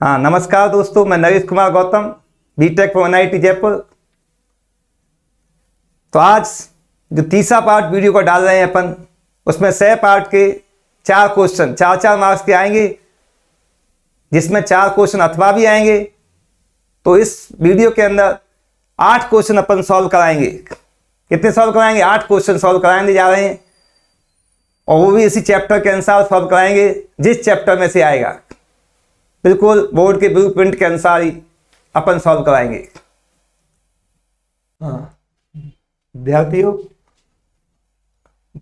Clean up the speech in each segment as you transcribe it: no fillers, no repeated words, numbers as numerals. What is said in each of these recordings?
हाँ, नमस्कार दोस्तों, मैं Naresh Kumar Gautam, BTech from NIT Jaipur. तो आज जो तीसरा पार्ट वीडियो का डाल रहे हैं अपन, उसमें 6 पार्ट के 4 क्वेश्चन 4-4 मार्क्स के आएंगे, जिसमें 4 क्वेश्चन अथवा भी आएंगे। तो इस वीडियो के अंदर 8 क्वेश्चन अपन सॉल्व कराएंगे। कितने सॉल्व कराएंगे? 8 क्वेश्चन सॉल्व कराने जा रहे हैं, और वो भी इसी चैप्टर के अनुसार सॉल्व कराएंगे जिस चैप्टर में से आएगा। बिल्कुल बोर्ड के ब्लू प्रिंट के अनुसार ही अपन सॉल्व कराएंगे। हाँ विद्यार्थियों,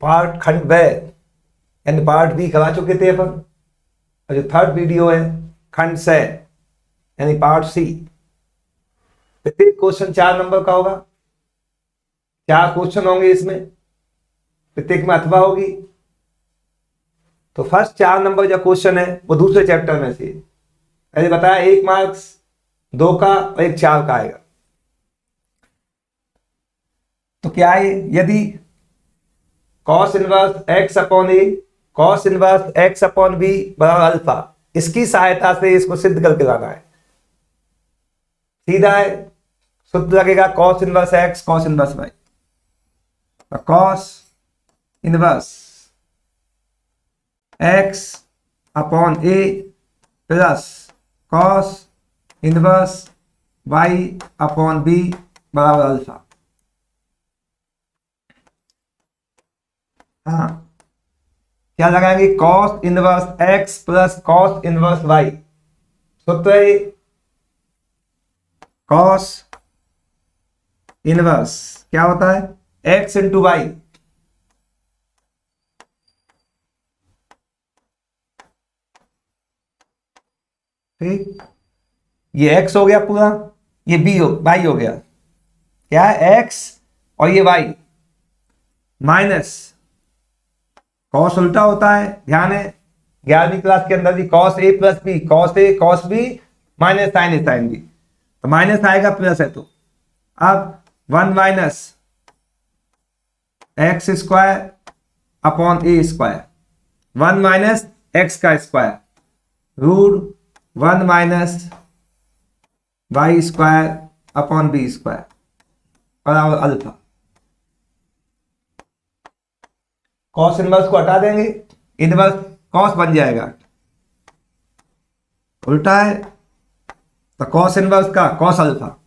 पार्ट खंड ब यानी पार्ट बी करा चुके थे अपन, और जो थर्ड वीडियो है खंड से यानी पार्ट सी। प्रत्येक क्वेश्चन 4 नंबर का होगा, 4 क्वेश्चन होंगे इसमें, प्रत्येक में अथवा होगी। तो फर्स्ट 4 नंबर जो क्वेश्चन है वो दूसरे चैप्टर में से, मैंने बताया 1 मार्क्स 2 का और 1 4 का आएगा। तो क्या है, यदि cos inverse x upon a cos inverse x upon b बराबर अल्फा, इसकी सहायता से इसको सिद्ध करके लाना है। सीधा है, सूत्र लगेगा cos inverse x cos inverse y। cos inverse x upon a plus cos inverse y upon b बराबर अल्फा। हाँ, क्या लगाएंगे? cos inverse x plus cos inverse y। सूत्र है cos इनवर्स क्या होता है? x into y. ठीक, ये x हो गया पूरा, ये y हो गया। क्या है? x और ये y माइनस cos उल्टा होता है, ध्यान है 11वीं क्लास के अंदर भी cos a plus b, cos a cos b minus sin a sin b। तो माइनस आएगा, प्लस है। तो अब 1 minus x square upon a square, 1 minus x का square root 1 minus y square upon b square बराबर alpha. Cos inverse को हटा देंगे, इनवर्स कॉस बन जाएगा, उल्टा है तो कॉस इनवर्स का कॉस अल्फा।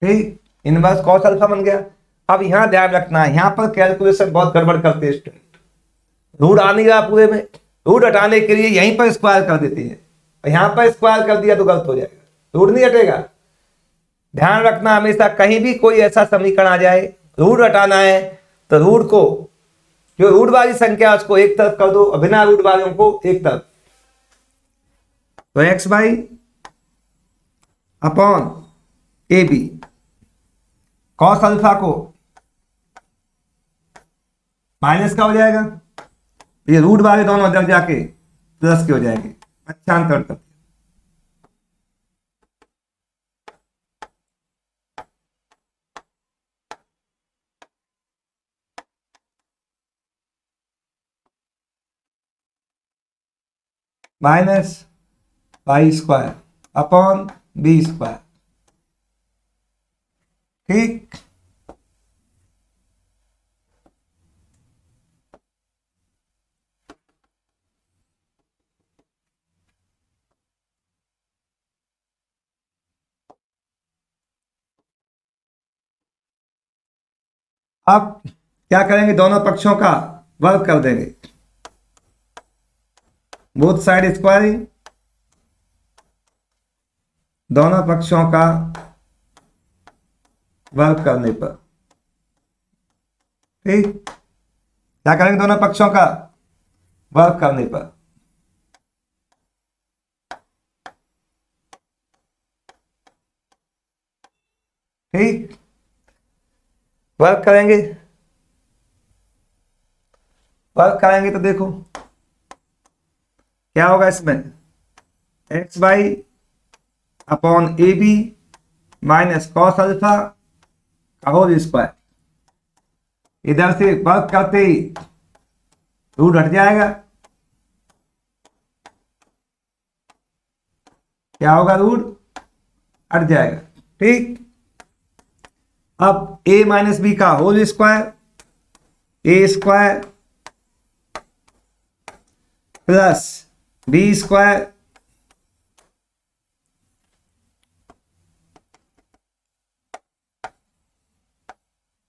ठीक, इनवर्स कॉस अल्फा बन गया। अब यहां ध्यान रखना है, यहां पर कैलकुलेशन बहुत गड़बड़ करते हैं स्टूडेंट। रूट आ नहीं रहा पूरे में, रूट हटाने के लिए यहीं पर स्क्वायर कर देते हैं, और यहां पर स्क्वायर कर दिया तो गलत हो जाएगा, रूट नहीं हटेगा। ध्यान रखना हमेशा, कहीं भी कोई ऐसा समीकरण आ जाए, रूट हटाना है तो रूट को, जो रूट वाली संख्या उसको एक तरफ कर दो, और बिना रूट वालों को एक तरफ। तो x by upon a b, cos alpha को माइनस का हो जाएगा, ये रूट वाले दोनों जब जाके प्लस के हो जाएंगे। अच्छा आंसर कर, minus y square upon b square. ठीक, अब क्या करेंगे? दोनों पक्षों का वर्ग कर देंगे, बोथ साइड स्क्वायरिंग, दोनों पक्षों का वर्ग करने पर। ठीक, क्या करेंगे? दोनों पक्षों का वर्ग करने पर। ठीक, वर्क करेंगे, वर्क करेंगे तो देखो क्या होगा इसमें, x y upon a b minus cos alpha का होल स्क्वायर। इधर से वर्क करते ही रूट हट जाएगा, क्या होगा, रूट हट जाएगा। ठीक, अब a माइनस बी का whole square, a square plus b square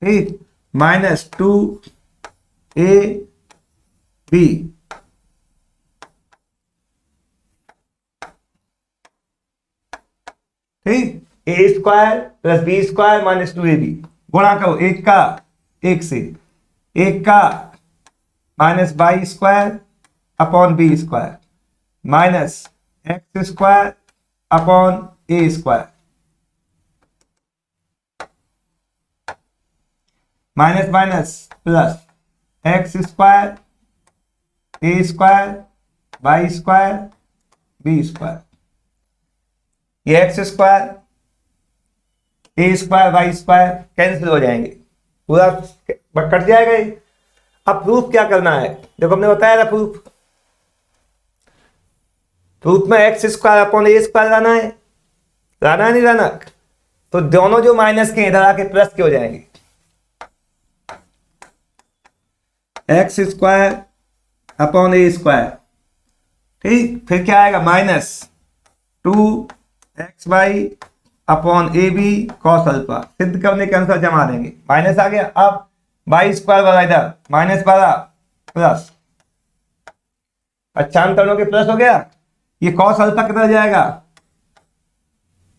ठीक माइनस 2ab ठीक, a square plus b square minus 2ab गुणा करो एक का एक से, एक का minus y square upon b square minus x square upon a square minus minus plus x square a square y square b square. ये x square a square y square cancel हो जाएंगे, पूरा कट जाएगा ये। अब proof क्या करना है, देखो हमने बताया था प्रूफ में x square upon a square लाना है, नहीं लाना, तो दोनों जो माइनस के इधर आके प्लस के हो जाएंगे। X square upon a square ठीक, फिर क्या आएगा minus 2 XY upon a b cos alpha, सिद्ध करने के अनुसार जमा देंगे, माइनस आ गया। अब बाई स्क्वायर वाला इधर माइनस वाला प्लस, अच्छा अंतरणों के प्लस हो गया, ये कॉस अल्फा कितना जाएगा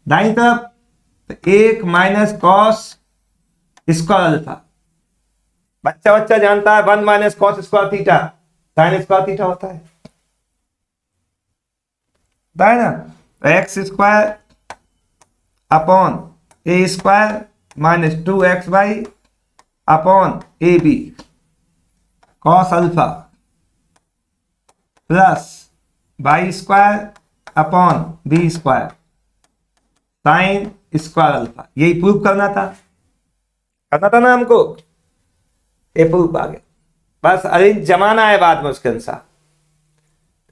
दाईं तरफ, तो 1 माइनस कॉस स्क्वायर अल्फा, बच्चा जानता है 1 minus cos square theta sine square theta होता है ना। X square upon a square minus 2XY upon a b cos alpha plus by square upon b square sine square alpha. यही prove करना था ना हमको, ये प्रूफ आ गया, बस अरेंज जमाना है बाद में उसके अनुसार।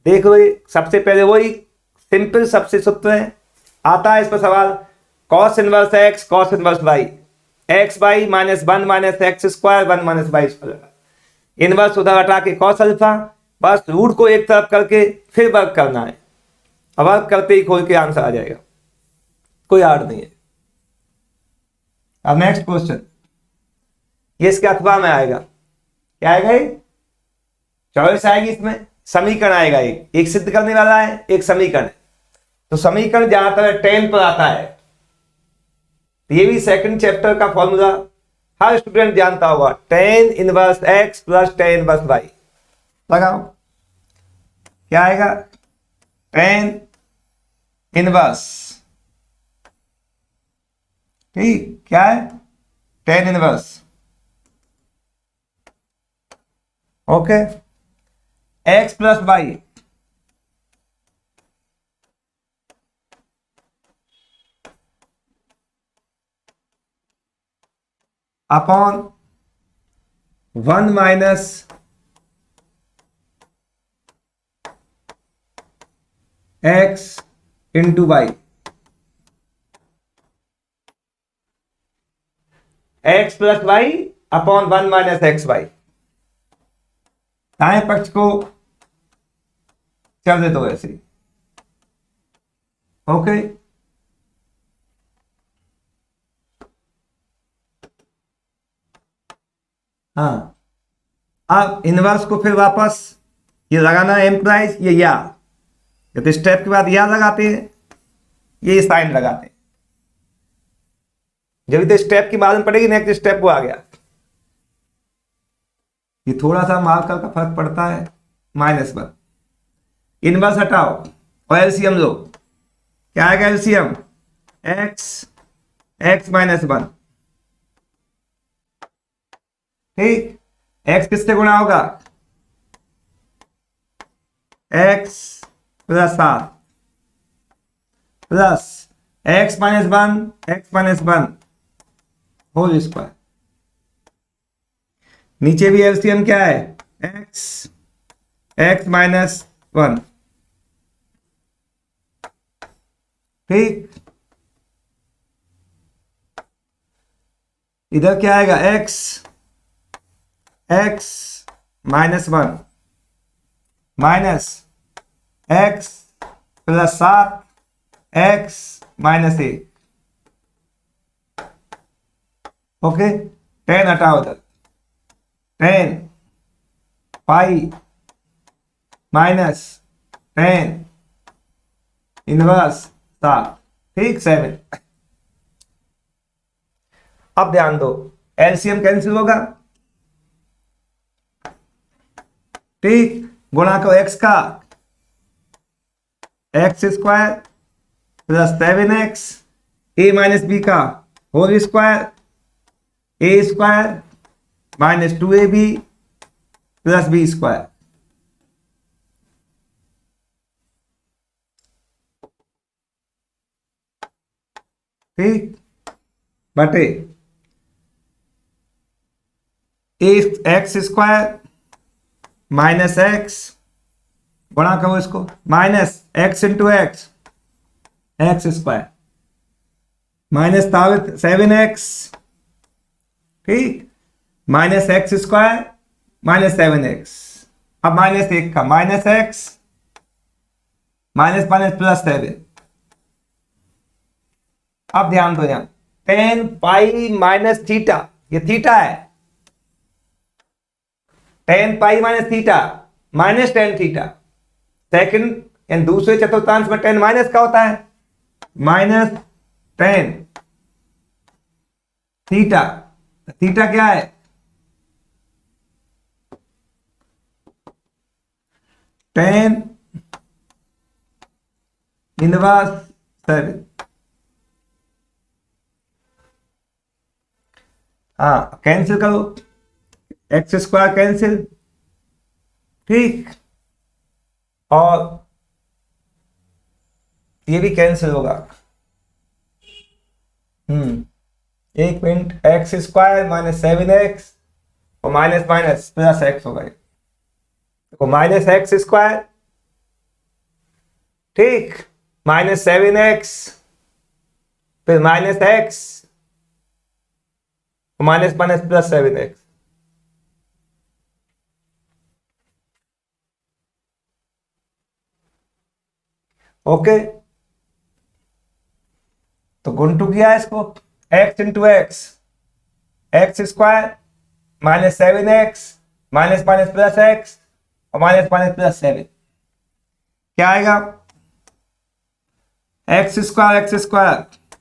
देखो सबसे पहले वही सिंपल सबसे सूत्र है, आता है इस पर सवाल, cos inverse x cos inverse y, x y minus 1 minus x square 1 minus y square, inverse उधर हटा के कॉस अल्फा, बस रूट को एक तरफ करके फिर वर्क करना है, अब वर्क करते ही खोल के आंसर आ जाएगा, कोई हार्ड नहीं है। अब नेक्स्ट क्वेश्चन, ये इसके अथवा में आएगा, क्या आएगा, ये चॉइस आएगी, इसमें समीकरण आएगा, एक सिद्ध करने वाला है एक समीकरण, तो समीकरण ज्यादातर 10 पर आता है, ये भी सेकंड चैप्टर का फॉर्मूला हर स्टूडेंट जानता होगा, tan inverse x plus tan inverse y, लगाओ क्या आएगा, tan इनवर्स ठीक, क्या है tan inverse okay x plus y upon 1 minus x into y, x plus y upon 1 minus x y, दाएं पक्ष को चल दे दो ऐसे, ओके हाँ। अब इनवर्स को फिर वापस ये लगाना है एम्प्लाइज, ये या तो स्टेप के बाद या लगाते हैं, ये साइन लगाते हैं, जब तो स्टेप की मालूम पड़ेगी नेक्स्ट स्टेप वो आ गया, ये थोड़ा सा मार्कर का फर्क पड़ता है, -1 इनवर्स हटाओ और एलसीएम लो, क्या आएगा एलसीएम, x माइनस 1 ठीक, x किससे गुणा होगा, x plus 7 plus x minus one whole square. नीचे भी एलसीएम क्या है, एक्स माइनस वन। ठीक, इधर क्या आएगा, x minus one minus x plus 7 x minus 1। Okay, 10 हटाओ उधर, 10 पाई माइनस 10 इनवर्स 7। ठीक, 7। अब ध्यान दो, एलसीएम कैंसिल होगा। ठीक, गुणा करो एक्स का, x square plus 7x a minus b का whole square, a square minus 2ab plus b square. ठीक, बटे एक्स स्क्वायर माइनस एक्स, गुणा करो इसको, minus x into x square minus 7x। ठीक, minus x square minus 7x। अब minus 1 का minus x minus minus plus 7। अब ध्यान दो, यहां 10 पाई माइनस थीटा, ये थीटा है, 10 pi minus theta minus 10 theta. Second यानी दूसरे चतुर्थांश में 10 माइनस का होता है, माइनस 10 थीटा। थीटा क्या है, 10 इनवर्स 7। हाँ, कैंसिल करो, एक्स स्क्वायर कैंसिल। ठीक, और ये भी कैंसिल होगा। 1 minute, x square minus 7x और माइनस माइनस प्लस एक्स होगा, देखो माइनस एक्स स्क्वायर, ठीक, माइनस 7x फिर minus x minus minus plus 7x। Okay, तो गुणटू किया इसको, x into x square minus 7x minus minus plus x और minus minus plus 7। क्या आएगा, x square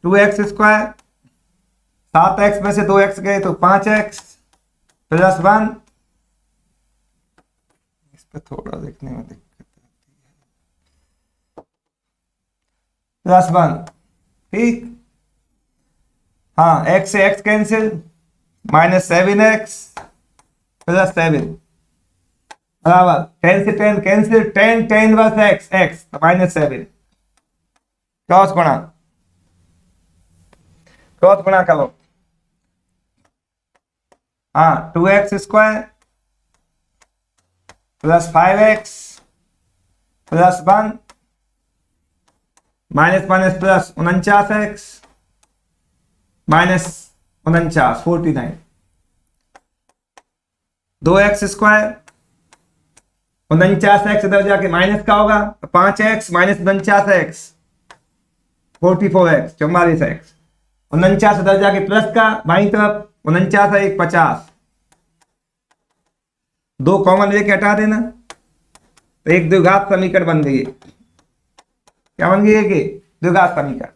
2x square, 7x में से 2x गए तो 5x प्लस 1। इस पे थोड़ा देखने में दिक्कत प्लस 1। ठीक, हाँ, x से x cancel, minus 7x plus 7 बराबर 10 से 10 कैंसिल, 10 वर्स x माइनस 7। क्रॉस गुणा करो, हाँ, 2x square plus 5x plus 1 minus minus plus 49x minus 49 49। 2x square 49x इधर जाके माइनस का होगा, 5x minus 49x 44x 44x। 49 इधर जाके प्लस का बाई तरफ, 49 है 50, 2 कॉमन लेके हटा देना तो एक द्विघात समीकरण बन गई। क्या बन गई है कि द्विघात समीकरण।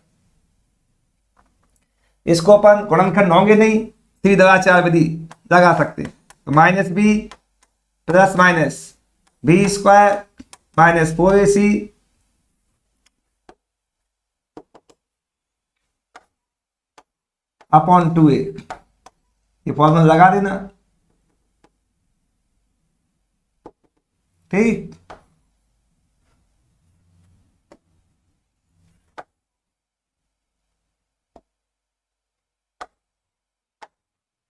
इसको अपन गुणनखंड होंगे नहीं, सीधा आचार विधि लगा सकते, तो minus b plus minus b square minus 4ac upon 2a, ये फॉर्मूला लगा देना। ठीक,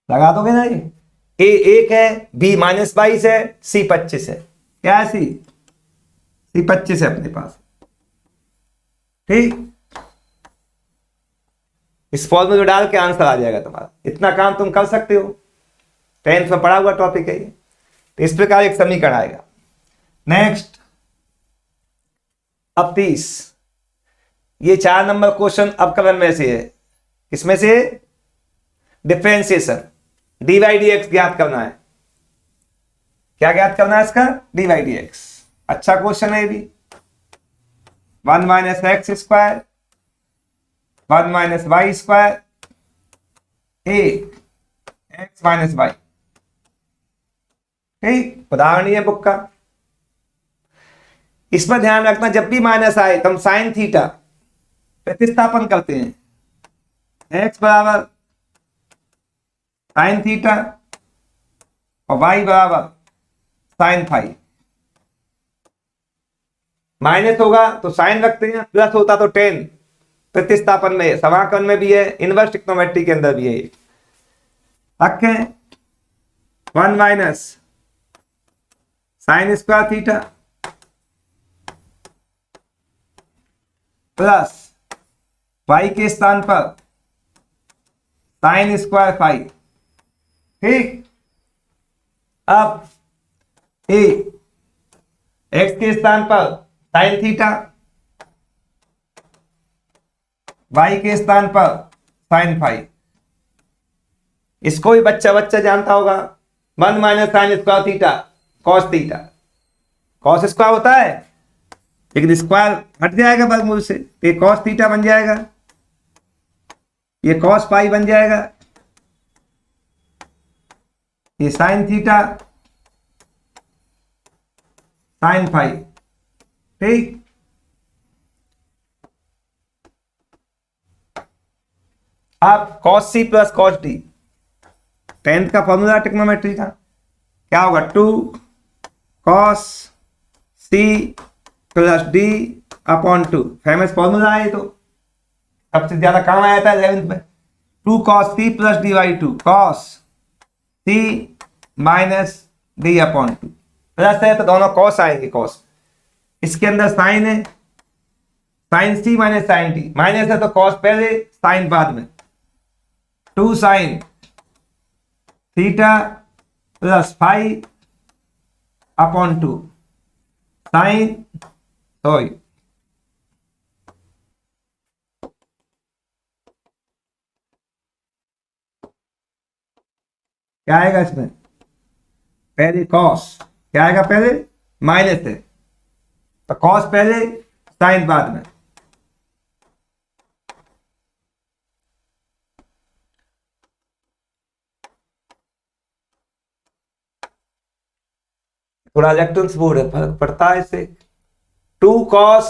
लगा दोगे ना ये। ए 1 है, बी -22 है, सी 25 है। क्या है? सी 25 है अपने पास। ठीक, इस फॉर्मूले में डाल के आंसर आ जाएगा तुम्हारा। इतना काम तुम कर सकते हो, 10th में पढ़ा हुआ टॉपिक है ये। तो इस प्रकार एक समीकरण आएगा। नेक्स्ट, अब 30, ये 4 नंबर क्वेश्चन अपकरण में से है। किसमें से? डिफरेंशिएशन, dy dx ज्ञात करना है। क्या ज्ञात करना है इसका? dy dx। अच्छा क्वेश्चन है ये भी। 1 - x square 1 - y square a x - y। ठीक, उदाहरण है बुक का। इसमें ध्यान रखना, जब भी माइनस आए तो हम साइन थीटा प्रतिस्थापन करते हैं। x बराबर साइन थीटा और y बराबर साइन फाई। माइनस होगा तो साइन रखते हैं, प्लस होता तो टेन। प्रतिस्थापन में, समाकलन में भी है, इनवर्स ट्रिग्नोमेट्री के अंदर भी है। रखें 1 - sign square theta plus y के स्थान पर साइन स्क्वायर फाई। ठीक, अब a x के स्थान पर साइन थीटा, y के स्थान पर साइन फाई। इसको भी बच्चा बच्चा जानता होगा। 1 - sign square theta cos theta. Cos square होता है, लेकिन स्क्वायर हट जाएगा वर्गमूल से, तो ये कॉस थीटा बन जाएगा, ये कॉस पाई बन जाएगा, ये साइन थीटा साइन फाई। ठीक, अब cos c plus cos d, 10th का फॉर्मूला ट्रिग्नोमेट्री का। क्या होगा? 2 cos c plus d upon 2। Famous formula है ये, तो सबसे ज्यादा काम आया था 11th में। 2 cos c plus dy2 cos c minus d upon 2। Plus है तो दोनों cos आएंगे, cos। इसके अंदर साइन है, sine c minus sine d। Minus है तो cos पहले साइन बाद में। 2 sine theta plus phi upon 2 sine, sorry क्या आएगा इसमें? पहले कॉस, क्या आएगा पहले? माइनस है तो कॉस पहले साइन बाद में। थोड़ा इलेक्ट्रॉन्स बोर्ड है, फर्क पड़ता है इससे। 2 cos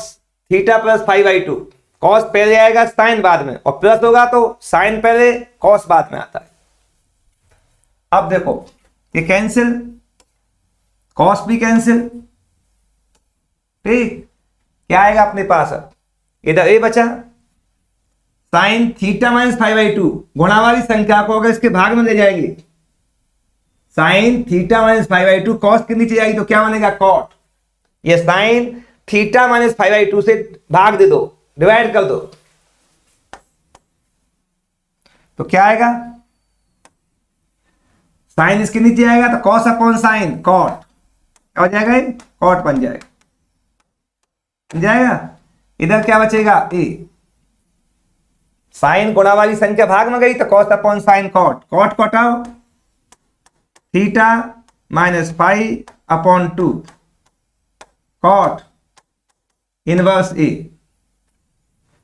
थीटा प्लस 5/2। कॉस पहले आएगा, साइन बाद में, और प्लस होगा तो साइन पहले कॉस बाद में आता है। अब देखो ये कैंसिल, कॉस भी कैंसिल। ठीक, क्या आएगा अपने पास? अब इधर ए बचा, साइन थीटा माइनस 5/2 गुणा वाली संख्या को अगर इसके भाग में ले जाएंगे, साइन थीटा माइनस 5/2 कॉस के नीचे जाएगी तो क्या बनेगा? कॉट। ये साइन थीटा माइनस 5/2 से भाग दे दो, डिवाइड कर दो, तो क्या आएगा? साइन इसके नीचे आएगा तो कॉस अपॉन साइन कॉट। क्या हो जाएगा? कॉट बन जाएगा, बन जाएगा। इधर क्या बचेगा? ए। साइन गुणा वाली संख्या भाग में गई तो cos upon sine cot, cot कटाओ, theta minus 5/2 cot inverse a.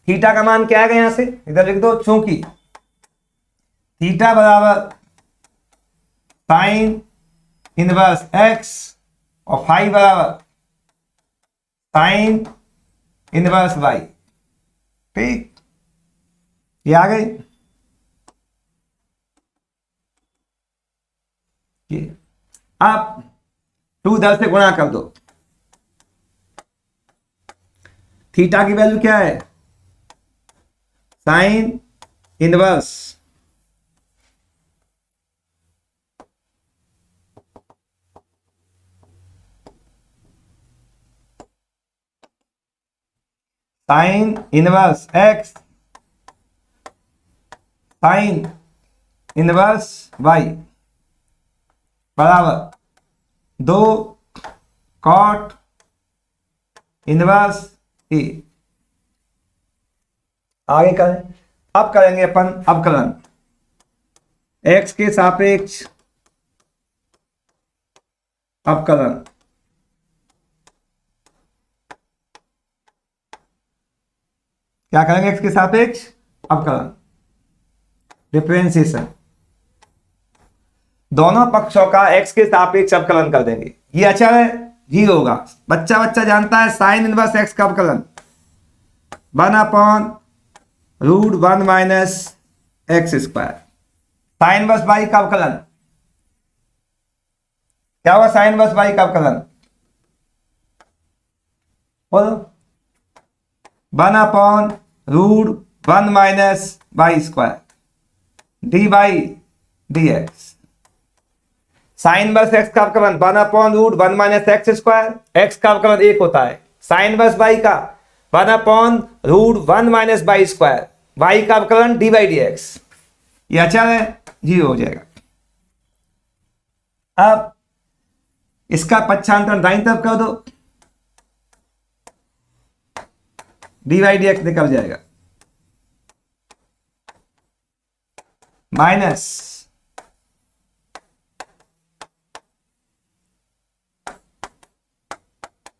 Theta का मान क्या आएगा? यहां से इधर लिख दो, चूंकि थीटा बराबर साइन इनवर्स एक्स और फाई बराबर साइन इनवर्स वाई। ठीक, ये आ गई। अब 2 इधर से गुणा कर दो। थीटा की वैल्यू क्या है? Sine inverse sine inverse x sine inverse y बराबर 2 कॉट इनवर्स ए। आगे करें, अब करेंगे अपन अवकलन एक्स के सापेक्ष अवकलन। क्या करेंगे? एक्स के सापेक्ष अवकलन, डिफरेंशिएशन। दोनों पक्षों का एक्स के सापेक्ष अवकलन कर देंगे। ये अचर है, जीरो होगा। बच्चा बच्चा जानता है साइन इनवर्स एक्स का अवकलन 1/√1 minus x square. Sine inverse y का अवकलन क्या होगा? साइन इनवर्स वाई का अवकलन बोलो 1/√1 minus y square d y d x. Sine inverse x का अवकलन 1/√1 माइनस एक्स स्क्वायर। एक्स का अवकलन 1 होता है। साइन इनवर्स वाई का 1/√1 माइनस वाई स्क्वायर। वाई का अवकलन डी वाई डी एक्स। ये अच्छा है, जीरो हो जाएगा। अब इसका पक्षांतर दाईं तरफ कर दो, डी वाई डी एक्स निकल जाएगा माइनस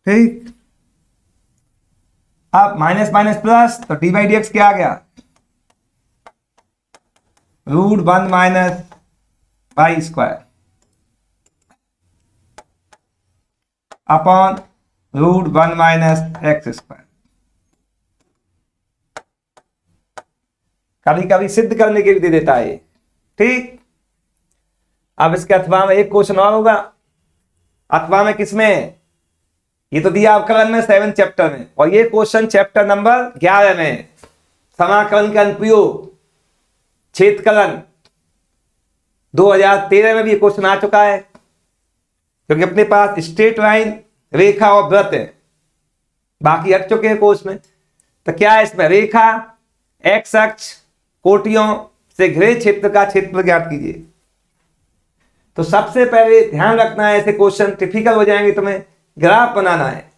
ठीक। अब माइनस माइनस प्लस तो डी बाई डी एक्स क्या आ गया? √1 minus y square upon √1 minus x square. कभी कभी सिद्ध करने के लिए दे देता है, ठीक। अब इसके अथवा में एक क्वेश्चन और होगा। अथवा में किसमें? ये तो दिया अवकलन में 7 चैप्टर में, और ये क्वेश्चन चैप्टर नंबर 11 में, समाकलन का अनुप्रयोग छेदकलन। 2013 में भी ये क्वेश्चन आ चुका है, क्योंकि अपने पास स्ट्रेट लाइन, रेखा और वृत्त है, बाकी हट चुके हैं कोर्स में। तो क्या है इसमें? रेखा, एक्स अक्ष, कोटियों से घिरे क्षेत्र का क्षेत्रफल ज्ञात कीजिए। तो सबसे पहले ध्यान रखना है, ऐसे क्वेश्चन टिपिकल हो जाएंगे, तुम्हें ग्राफ बनाना है।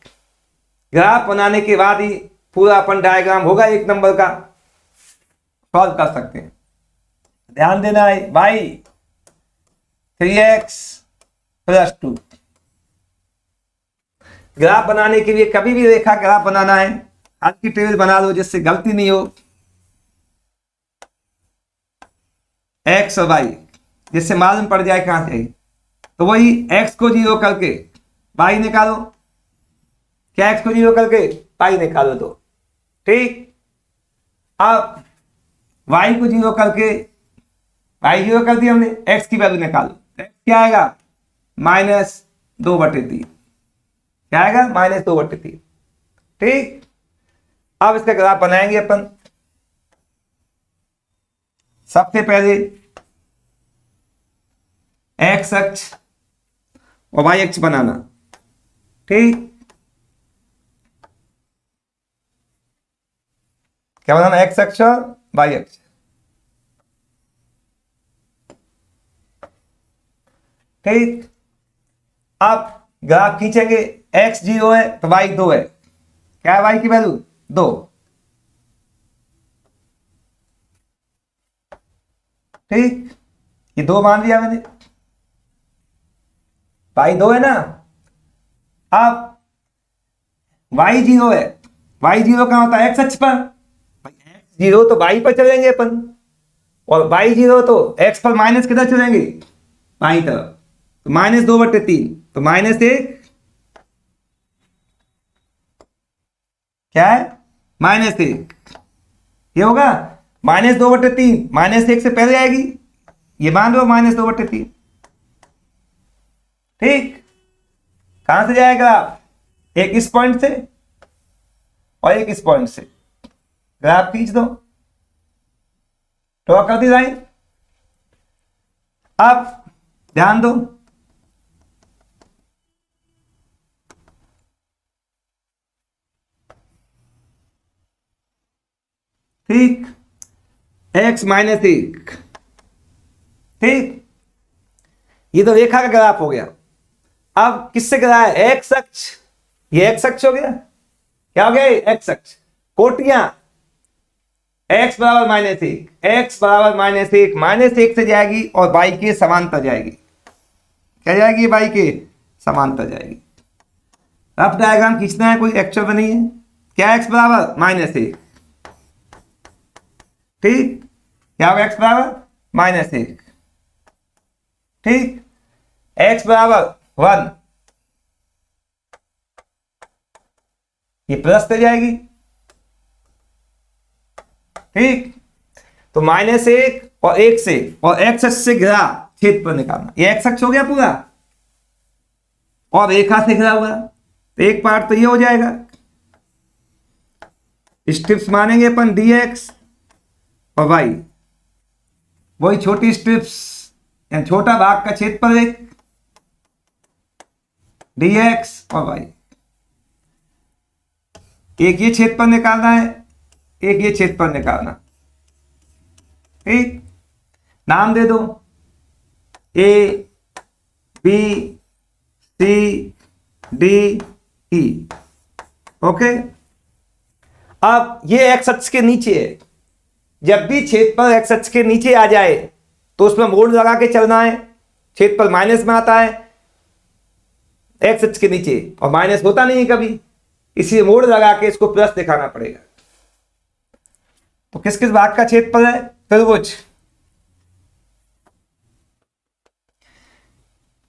ग्राफ बनाने के बाद ही पूरा अपन डायग्राम होगा 1 नंबर का, सॉल्व कर सकते हैं। ध्यान देना है, y 3x + 2। ग्राफ बनाने के लिए कभी भी रेखा ग्राफ बनाना है, आज की टेबल बना लो जिससे गलती नहीं हो। x और y जिससे मालूम पड़ जाए कहां से, तो वही x को 0 करके y निकालो। क्या x को 0 करके y निकालो तो ठीक। अब y को 0 करके y 0 कर दिया हमने, x की वैल्यू निकालो। x क्या आएगा? -2/3। क्या आएगा? -2/3, ठीक। अब इसका ग्राफ बनाएंगे अपन। सबसे पहले एक्स अक्ष और वाई अक्ष बनाना, ठीक। क्या बनाना? एक्स अक्ष और वाई अक्ष, ठीक। अब ग्राफ खींचेंगे, x 0 है तो y 2 है। क्या है y की वैल्यू? 2, ठीक। ये 2 मान लिया मैंने, y 2 है ना। अब y 0 है, y 0 कहां होता है? x अक्ष पर। x 0 तो y पर चलेंगे अपन, और y 0 तो x पर माइनस किधर चलेंगे? बाई तरफ। तो -2/3 तो -1, क्या है? -1। ये होगा -2/3, -1 से पहले आएगी, ये मान लो -2/3, ठीक। कहां से जाएगा? एक इस पॉइंट से और एक इस पॉइंट से। ग्राफ खींच दो, ड्रॉ कर दी लाइन। अब ध्यान दो, ठीक, x माइनस 1, ठीक। ये तो रेखा का ग्राफ हो गया। अब किससे गिरा है? एक्स अक्ष, ये एक्स अक्ष हो गया। क्या हो गया? एक्स अक्ष। कोटियां x बराबर -1, x बराबर -1, -1 से जाएगी और y के समांतर जाएगी। क्या जाएगी? y के समांतर जाएगी। रफ डायग्राम खींचना है, कोई एक्चुअल नहीं है। क्या x बराबर -1, ठीक। क्या होगा? x बराबर -1, ठीक। x बराबर 1, ये प्लस पे जाएगी, ठीक। तो -1 और 1 से और x अक्ष से घिरा क्षेत्रफल निकालना। ये x अक्ष हो गया पूरा और रेखा से घिरा हुआ, तो एक पार्ट तो ये हो जाएगा। स्ट्रिप्स मानेंगे अपन dx और y, वही छोटी स्ट्रिप्स यानी छोटा भाग का क्षेत्रफल एक dx और y। एक ये क्षेत्रफल निकालना है, एक ये क्षेत्रफल निकालना, ठीक। नाम दे दो a b c d e, okay. अब ये एक्स अक्ष के नीचे है। जब भी क्षेत्रफल एक्स अक्ष के नीचे आ जाए तो उसमें मोड़ लगा के चलना है। क्षेत्रफल माइनस में आता है एक्स अक्ष के नीचे, और माइनस होता नहीं है कभी, इसलिए मोड़ लगा के इसको प्लस दिखाना पड़ेगा। तो किस किस भाग का क्षेत्रफल है? त्रिभुज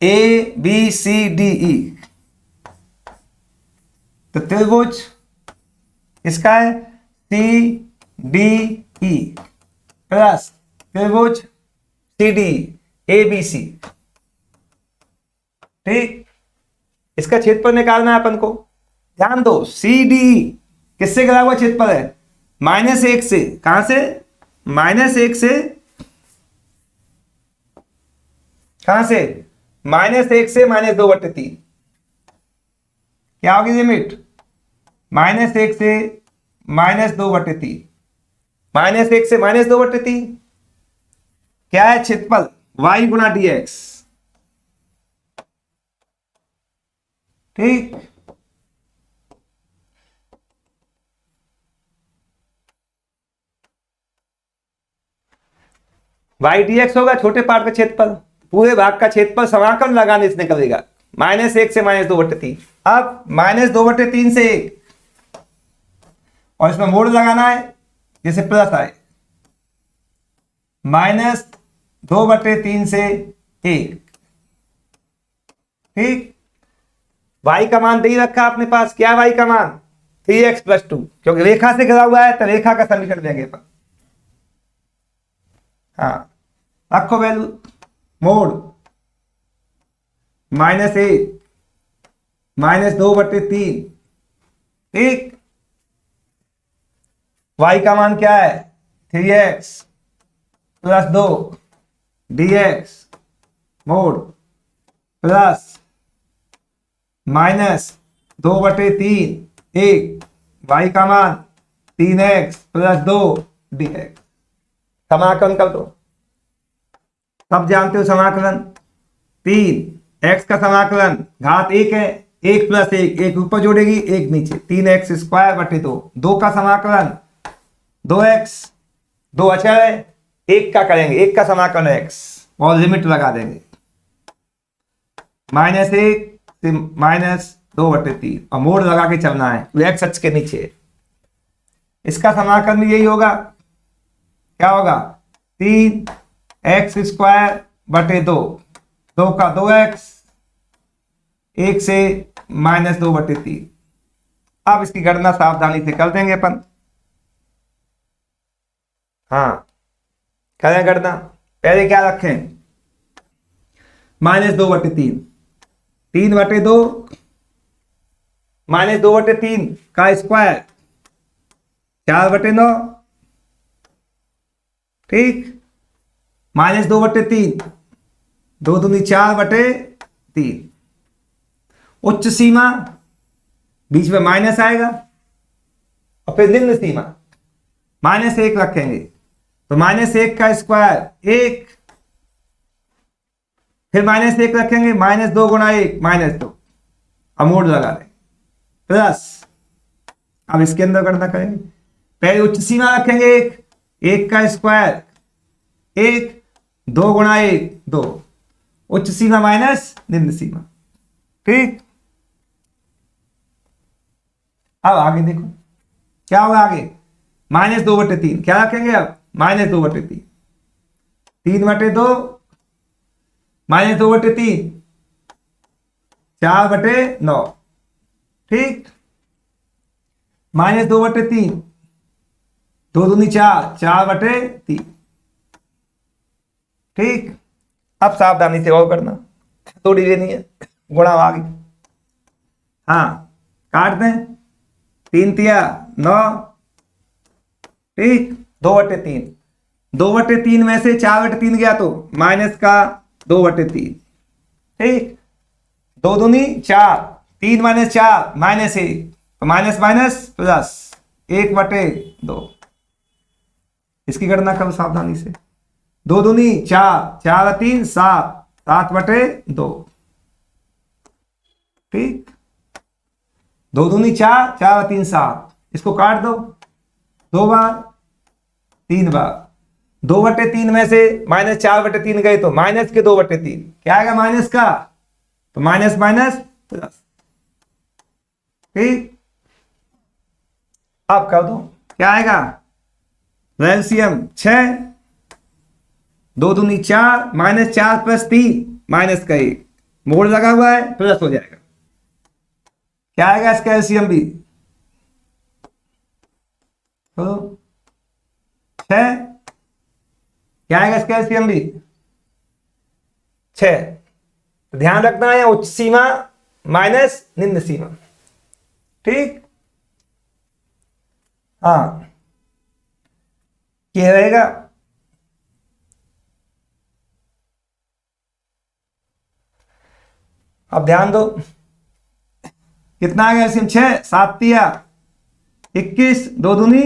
A B C D E, तो त्रिभुज इसका है सी डी ई प्लस त्रिभुज C D A B C, ठीक। इसका क्षेत्रफल निकालना है अपन को। ध्यान दो, सी डी किससे गिरा हुआ क्षेत्रफल है? -1 से। कहां से? -1 से। कहां से? -1 से -2/3। क्या होगी लिमिट? -1 से -2/3, -1 से -2/3। क्या है क्षेत्रफल? y गुणा dx, ठीक। y dx होगा छोटे पार्ट का क्षेत्रफल, पूरे भाग का क्षेत्रफल समाकलन लगाने से निकलेगा। -1 से -2/3। अब -2/3 से 1, और इसमें मोड़ लगाना है जैसे प्लस आए। -2/3 से 1, ठीक। y का मान दे ही रखा अपने पास। क्या y का मान? 3x + 2, क्योंकि रेखा से घिरा हुआ है तो रेखा का समीकरण देंगे अपन। हाँ, रखो वैल्यू। मोड -1 -2/3, ठीक। y का मान क्या है? 3x + 2 dx mode plus -2/3 1, y का मान 3x + 2 dx। समाकलन कर दो। सब जानते हो समाकलन। 3x का समाकलन घात 1 है, 1 + 1, 1 ऊपर जोड़ेगी 1 नीचे, 3x² 2 का समाकलन 2x, 2 अचर है, 1 का करेंगे, 1 का समाकलन x और लिमिट लगा देंगे -1 से -2/3 और मोड़ लगा के चलना है, एक्स अक्ष के नीचे। इसका समाकलन भी यही होगा। क्या होगा? 3x² 2, 2 का 2x, 1 से -2/3। अब इसकी गणना सावधानी से कर देंगे अपन। हाँ, करें गणना। पहले क्या रखें? -2/3, 3/2 -2/3 का स्क्वायर 4/9, ठीक। -2/3 2 दूनी 4/3। उच्च सीमा बीच में माइनस आएगा और फिर निम्न सीमा -1 रखेंगे तो -1 का स्क्वायर 1, फिर -1 रखेंगे, -2 गुणा 1 -2, अब मोड लगा दें, प्लस, अब इसके अंदर गणना करेंगे, पहले उच्च सीमा रखेंगे 1 का स्क्वायर 1, 2 गुणा 1 2, उच्च सीमा माइनस निम्न सीमा। ठीक, अब आगे देखो क्या होगा, आगे -2/3 क्या रखेंगे, अब -2/3, 3/2 -2/3 4/9, ठीक, -2/3 2 दूनी 4 4/3, ठीक। अब सावधानी से और करना, थोड़ी देनी है, गुणा आगे, हाँ काट दें, 3 तिया 9, ठीक, 2/3, 2/3 में से 4/3 गया तो माइनस का 2/3, ठीक, 2 दूनी 4, 3 - 4 -1, तो माइनस माइनस प्लस 1/2, इसकी गणना करो सावधानी से, 2 दूनी 4, 4 3 7, 7/2, ठीक, 2 दूनी 4, 4 3 7, इसको काट दो 2 बार 3 बार, 2/3 में से -4/3 गए तो माइनस के 2/3, क्या आएगा माइनस का, तो माइनस माइनस प्लस, ठीक। अब कर दो, क्या आएगा, एलसीएम 6, 2 दूनी 4, -4 + 3 -1, मोड़ लगा हुआ है, प्लस हो जाएगा, क्या आएगा इसका एलसीएम भी, तो 6, क्या आएगा इसका एलसीएम भी 6, तो ध्यान रखना है उच्च सीमा माइनस निम्न सीमा, ठीक, हाँ ये रहेगा। अब ध्यान दो, कितना आ गया एलसीएम 6, 7 तिया 21, 2 दूनी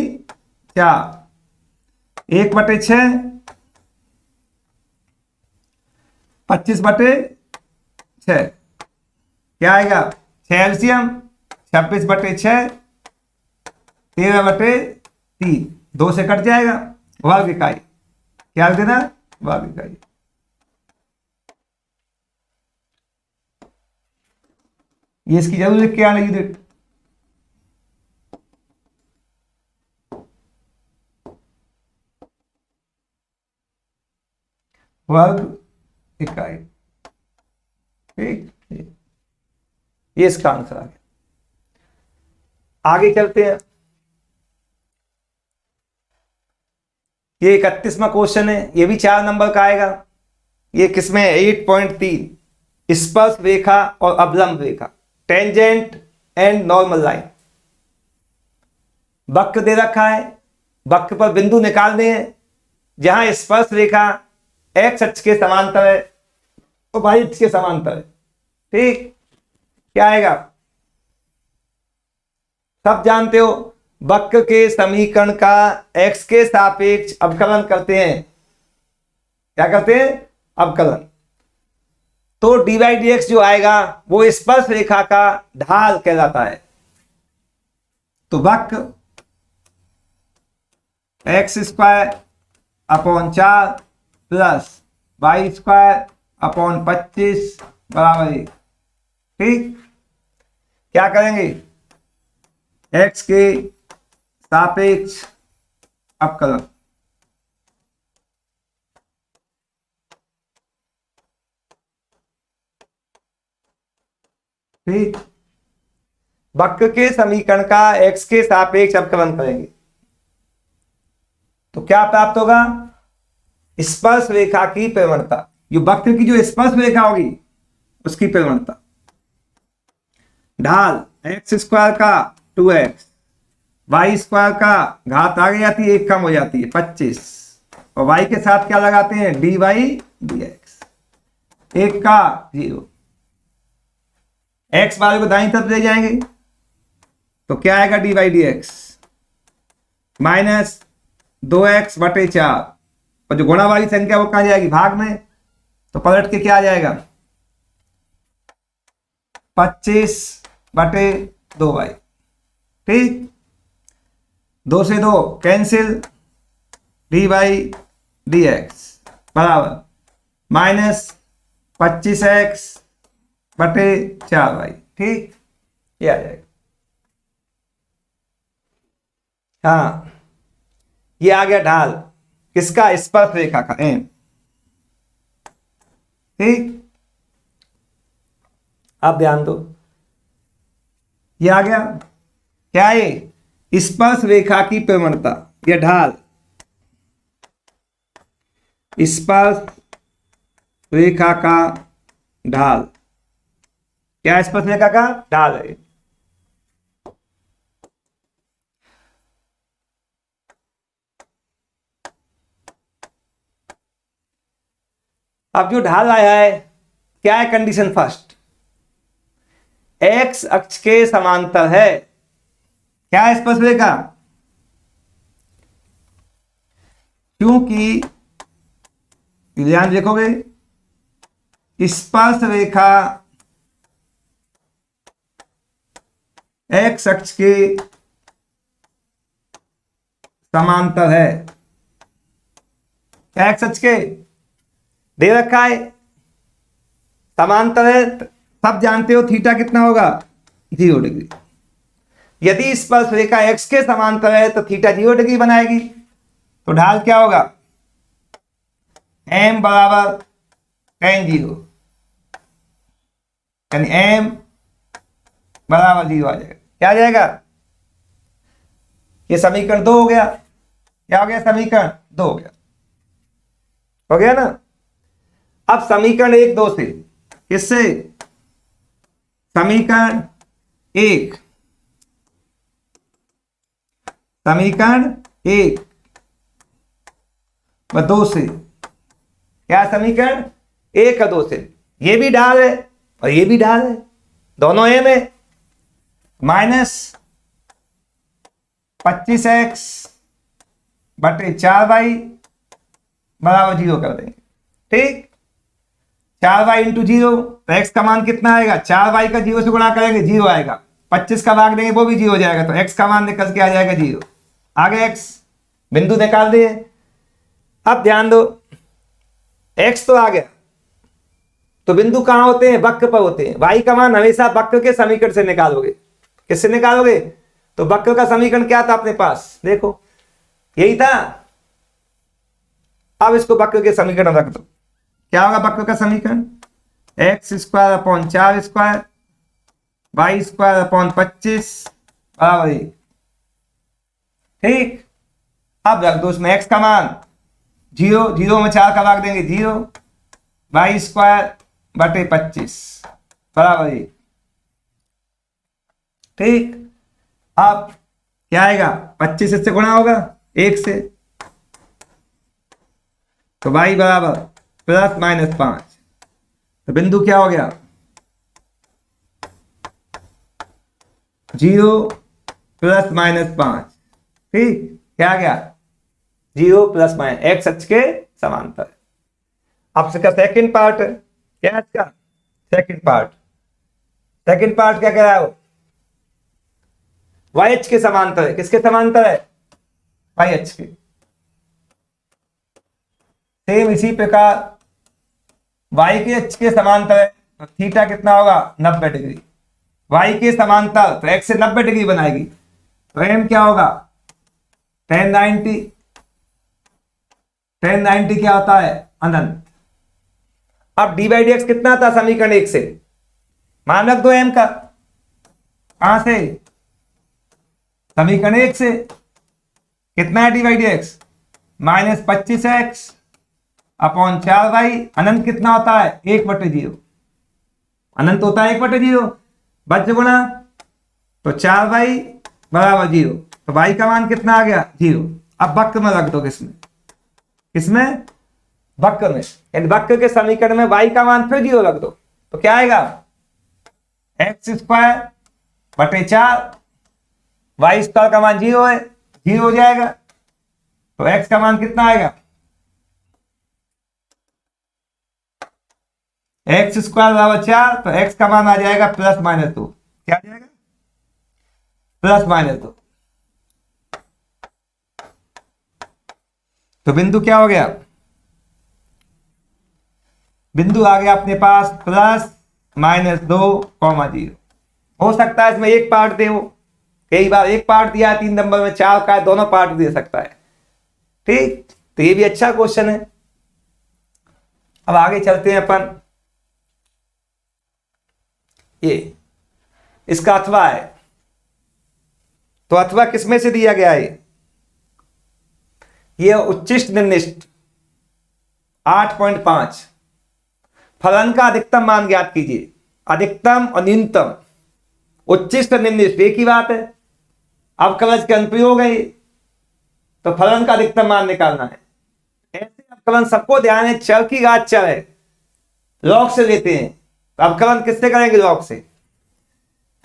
4, 1/6 25/6, क्या आएगा 6 एलसीएम 26/6 13/3, 2 से कट जाएगा, वर्ग इकाई, क्या देना, वर्ग इकाई, ये इसकी जरूर लिख के आना यूनिट, वर्ग इकाई, ठीक, ये इसका आंसर आ गया। आगे चलते हैं, ये 31वां क्वेश्चन है, ये भी 4 नंबर का आएगा, ये किसमें 8.3, स्पर्श रेखा और अवलंब रेखा, टेंजेंट एंड नॉर्मल लाइन, वक्र दे रखा है, वक्र पर बिंदु निकालने हैं, जहां स्पर्श रेखा x अक्ष के समांतर है और y अक्ष के समांतर है, ठीक, क्या आएगा, सब जानते हो, वक्र के समीकरण का x के सापेक्ष अवकलन करते हैं, क्या करते हैं, अवकलन, तो dy/dx जो आएगा वो स्पर्श रेखा का ढाल कहलाता है, तो वक्र x² / 4 प्लस y² / 25 बराबर 1, ठीक, क्या करेंगे, x के सापेक्ष अवकलन, ठीक, वक्र के समीकरण का x के सापेक्ष अवकलन करेंगे तो क्या प्राप्त होगा, स्पर्श रेखा की प्रवणता, ये वक्र की जो स्पर्श रेखा होगी उसकी प्रवणता, ढाल x² का 2x, y² का घात आगे जाती है 1 कम हो जाती है 25, और y के साथ क्या लगाते हैं, dy/dx, 1 का 0, x वाले को दाईं तरफ ले जाएंगे तो क्या आएगा dy/dx, 2x/4, और जो गुणा वाली संख्या वो कहाँ जाएगी, भाग में, तो पलट के क्या आ जाएगा 25/2y। ठीक, 2 से 2 कैंसिल, dy/dx बराबर -25x/4y। ठीक, ये आ जाएगा। हाँ, ये आ गया ढाल किसका, स्पर्श रेखा का, एम। ठीक, अब ध्यान दो, ये आ गया क्या, ये स्पर्श रेखा की प्रवणता, ये ढाल स्पर्श रेखा का ढाल, क्या स्पर्श रेखा का ढाल है। अब जो ढाल आया है, क्या है कंडीशन, फर्स्ट एक्स अक्ष के समांतर है, क्या है स्पर्श रेखा, क्योंकि ध्यान देखोगे स्पर्श रेखा एक्स अक्ष के समांतर है, एक्स अक्ष के दे रखा है, समांतर है, सब जानते हो थीटा कितना होगा 0 डिग्री। यदि स्पर्श रेखा एक्स के समांतर है तो थीटा 0 डिग्री बनाएगी, तो ढाल क्या होगा, m बराबर tan 0, यानी m बराबर 0 आ जाएगा। क्या आ जाएगा, ये समीकरण 2 हो गया। क्या हो गया, समीकरण 2 हो गया, हो गया ना। अब समीकरण 1 2 से, किससे, समीकरण 1 व 2 से, क्या समीकरण 1 और 2 से, ये भी ढाल है और ये भी ढाल है, दोनों एम है, -25x/4y बराबर 0 कर देंगे। ठीक, 4y इंटू 0, तो x का मान कितना आएगा, 4y का 0 से गुणा करेंगे 0 आएगा, 25 का भाग देंगे वो भी 0 हो जाएगा, तो x का मान निकल के आ जाएगा 0। आगे x बिंदु निकाल दिए। अब ध्यान दो, x तो आ गया, तो बिंदु कहां होते हैं, वक्र पर होते हैं। y का मान हमेशा वक्र के समीकरण से निकालोगे। किससे निकालोगे, तो वक्र का समीकरण क्या था अपने पास, देखो यही था। अब इसको वक्र के समीकरण रख दो, क्या होगा वक्र का समीकरण, x²/4² y²/25 बराबर 1। ठीक, अब रख दो उसमें x का मान 0, 0 में 4 का भाग देंगे 0, y²/25 बराबर 1। ठीक, अब क्या आएगा, 25 इससे गुणा होगा 1 से, तो y बराबर +-5, तो बिंदु क्या हो गया 0 +-5। ठीक, क्या आ गया 0 +- एक्स अक्ष के समांतर। अब इसका सेकंड पार्ट, क्या है इसका सेकंड पार्ट, सेकंड पार्ट क्या कह रहा है वो, वाई अक्ष के समांतर है। किसके समांतर है, वाई अक्ष के। सेम इसी प्रकार वाई के अक्ष के समांतर है, तो थीटा कितना होगा 90 डिग्री। वाई के समांतर तो एक्स से 90 डिग्री बनाएगी, तो एम क्या होगा tan 90। tan 90 क्या होता है अनंत। अब dy/dx कितना था समीकरण 1 से, मान रख दो एम का, कहां से समीकरण 1 से, कितना है dy/dx -25x/4y, अनंत कितना होता है 1/0, अनंत होता है 1/0, बच गुणा, तो 4y बराबर 0, तो y का मान कितना आ गया 0। अब वक्र में रख दो, किसमें किसमें वक्र में, यानी वक्र के समीकरण में y का मान फिर 0 रख दो, तो क्या आएगा x²/4, y² का मान 0 है, 0 हो जाएगा, तो x का मान कितना आएगा, x स्क्वायर बराबर 4, तो x का मान आ जाएगा +-2। क्या आ जाएगा, +-2। तो बिंदु क्या हो गया, बिंदु आ गया अपने पास +-2,0। हो सकता है इसमें एक पार्ट दे, वो कई बार एक पार्ट दिया है 3 नंबर में, 4 का है, दोनों पार्ट दे सकता है। ठीक, तो ये भी अच्छा क्वेश्चन है। अब आगे चलते हैं अपन, ये इसका अथवा है, तो अथवा किसमें से दिया गया है, ये उच्चिष्ट निर्दिष्ट 8.5। फलन का अधिकतम मान ज्ञात कीजिए, अधिकतम और न्यूनतम, उच्चिष्ट निर्दिष्ट एक ही बात है। अब अवकलज के अनुप्रयोग है, तो फलन का अधिकतम मान निकालना है। ऐसे अवकलन सबको ध्यान है, चर की घात चर है, लॉग से लेते हैं, तो अवकलन किससे करेंगे, लॉग से।